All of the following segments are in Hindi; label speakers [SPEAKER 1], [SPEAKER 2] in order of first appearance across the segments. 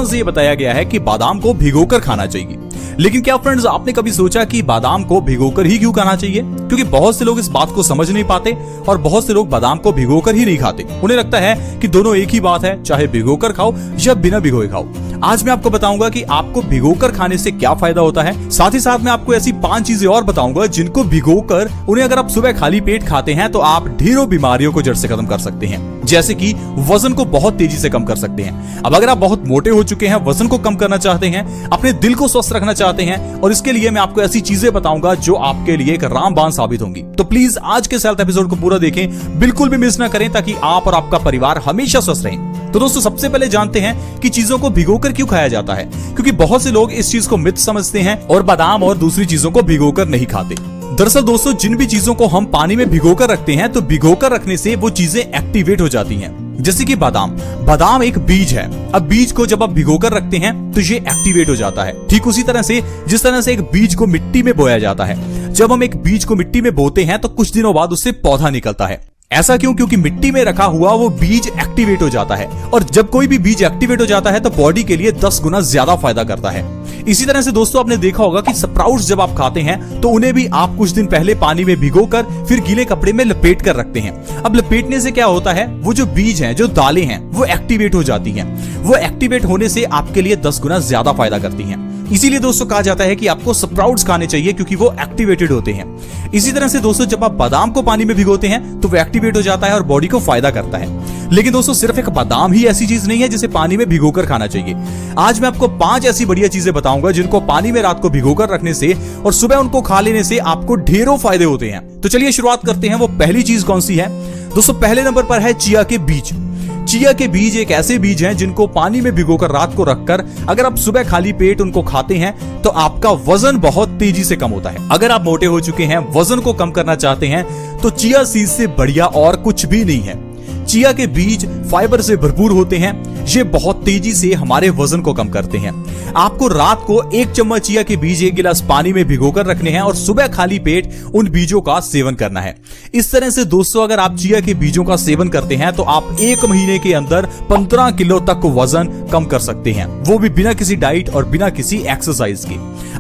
[SPEAKER 1] से ये बताया गया है कि बादाम को भिगोकर खाना चाहिए। लेकिन क्या फ्रेंड्स, आपने कभी सोचा कि बादाम को भिगोकर ही क्यों खाना चाहिए? क्योंकि बहुत से लोग इस बात को समझ नहीं पाते और बहुत से लोग बादाम को भिगोकर ही नहीं खाते। उन्हें लगता है कि दोनों एक ही बात है, चाहे भिगोकर खाओ या बिना भिगोए खाओ। आज मैं आपको बताऊंगा कि आपको भिगोकर खाने से क्या फायदा होता है। साथ ही साथ मैं आपको ऐसी 5 चीजें और बताऊंगा जिनको भिगोकर उन्हें अगर आप सुबह खाली पेट खाते हैं तो आप ढेरों बीमारियों को जड़ से खत्म कर सकते हैं। जैसे कि वजन को बहुत तेजी से कम कर सकते हैं। अब अगर आप बहुत मोटे हो चुके हैं, वजन को कम करना चाहते हैं, अपने दिल को स्वस्थ रखना चाहते हैं, और इसके लिए मैं आपको ऐसी चीजें बताऊंगा जो आपके लिए एक रामबाण साबित होंगी। तो प्लीज आज के हेल्थ एपिसोड को पूरा देखें, बिल्कुल भी मिस ना करें, ताकि आप और आपका परिवार हमेशा स्वस्थ रहें। तो दोस्तों, सबसे पहले जानते हैं कि चीजों को भिगोकर क्यों खाया जाता है। क्योंकि बहुत से लोग इस चीज को मिथ समझते हैं और बादाम और दूसरी चीजों को भिगोकर नहीं खाते। दरअसल दोस्तों, जिन भी चीजों को हम पानी में भिगोकर रखते हैं तो भिगोकर रखने से वो चीजें एक्टिवेट हो जाती हैं। जैसे कि बादाम एक बीज है। अब बीज को जब आप भिगोकर रखते हैं तो ये एक्टिवेट हो जाता है। ठीक उसी तरह से जिस तरह से एक बीज को मिट्टी में बोया जाता है। जब हम एक बीज को मिट्टी में बोते हैं तो कुछ दिनों बाद उससे पौधा निकलता है। ऐसा क्यों? क्योंकि मिट्टी में रखा हुआ वो बीज एक्टिवेट हो जाता है, और जब कोई भी बीज एक्टिवेट हो जाता है तो बॉडी के लिए 10 गुना ज्यादा फायदा करता है। इसी तरह से दोस्तों, आपने देखा होगा कि स्प्राउट्स जब आप खाते हैं तो उन्हें भी आप कुछ दिन पहले पानी में भिगोकर फिर गीले कपड़े में लपेट कर रखते हैं। अब लपेटने से क्या होता है, वो जो बीज हैं, जो दालें हैं, वो एक्टिवेट हो जाती हैं। वो एक्टिवेट होने से आपके लिए 10 गुना ज्यादा फायदा करती हैं। इसीलिए दोस्तों कहा जाता है कि आपको स्प्राउट्स खाने चाहिए, क्योंकि वो एक्टिवेटेड होते हैं। इसी तरह से दोस्तों, जब आप बादाम को पानी में भिगोते हैं तो वो एक्टिवेट हो जाता है और बॉडी को फायदा करता है। लेकिन दोस्तों, सिर्फ एक बादाम ही ऐसी चीज नहीं है जिसे पानी में भिगोकर खाना चाहिए। आज मैं आपको 5 ऐसी बढ़िया चीजें बताऊंगा जिनको पानी में रात को भिगोकर रखने से और सुबह उनको खा लेने से आपको ढेरों फायदे होते हैं। तो चलिए शुरुआत करते हैं। वो पहली चीज कौन सी है दोस्तों? पहले नंबर पर है चिया के बीज। चिया के बीज एक ऐसे बीज हैं जिनको पानी में भिगोकर रात को रखकर अगर आप सुबह खाली पेट उनको खाते हैं तो आपका वजन बहुत तेजी से कम होता है। अगर आप मोटे हो चुके हैं, वजन को कम करना चाहते हैं, तो चिया सीड से बढ़िया और कुछ भी नहीं है। चिया के बीज फाइबर से भरपूर होते हैं। ये बहुत तेजी से हमारे वजन को कम करते हैं। आपको रात को 1 चम्मच चिया के बीज 1 गिलास पानी में भिगोकर रखने हैं और सुबह खाली पेट उन बीजों का सेवन करना है। इस तरह से दोस्तों, अगर आप चिया के बीजों का सेवन करते हैं तो आप 1 महीने के अंदर 15 किलो तक वजन कम कर सकते हैं, वो भी बिना किसी डाइट और बिना किसी एक्सरसाइज के।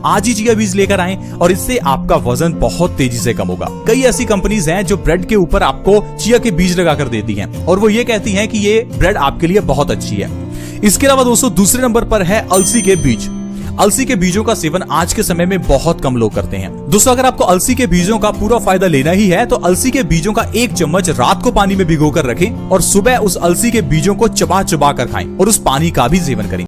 [SPEAKER 1] आज ही चिया बीज लेकर आएं और इससे आपका वजन बहुत तेजी से कम होगा। कई ऐसी कंपनीज हैं जो ब्रेड के ऊपर आपको चिया के बीज लगाकर देती हैं और वो ये कहती हैं कि ये ब्रेड आपके लिए बहुत अच्छी है। इसके अलावा दोस्तों, दूसरे नंबर पर है अलसी के बीज। अलसी के बीजों का सेवन आज के समय में बहुत कम लोग करते हैं। दोस्तों, अगर आपको अलसी के बीजों का पूरा फायदा लेना ही है तो अलसी के बीजों का 1 चम्मच रात को पानी में भिगोकर रखें और सुबह उस अलसी के बीजों को चबा चबा कर खाएं और उस पानी का भी सेवन करें।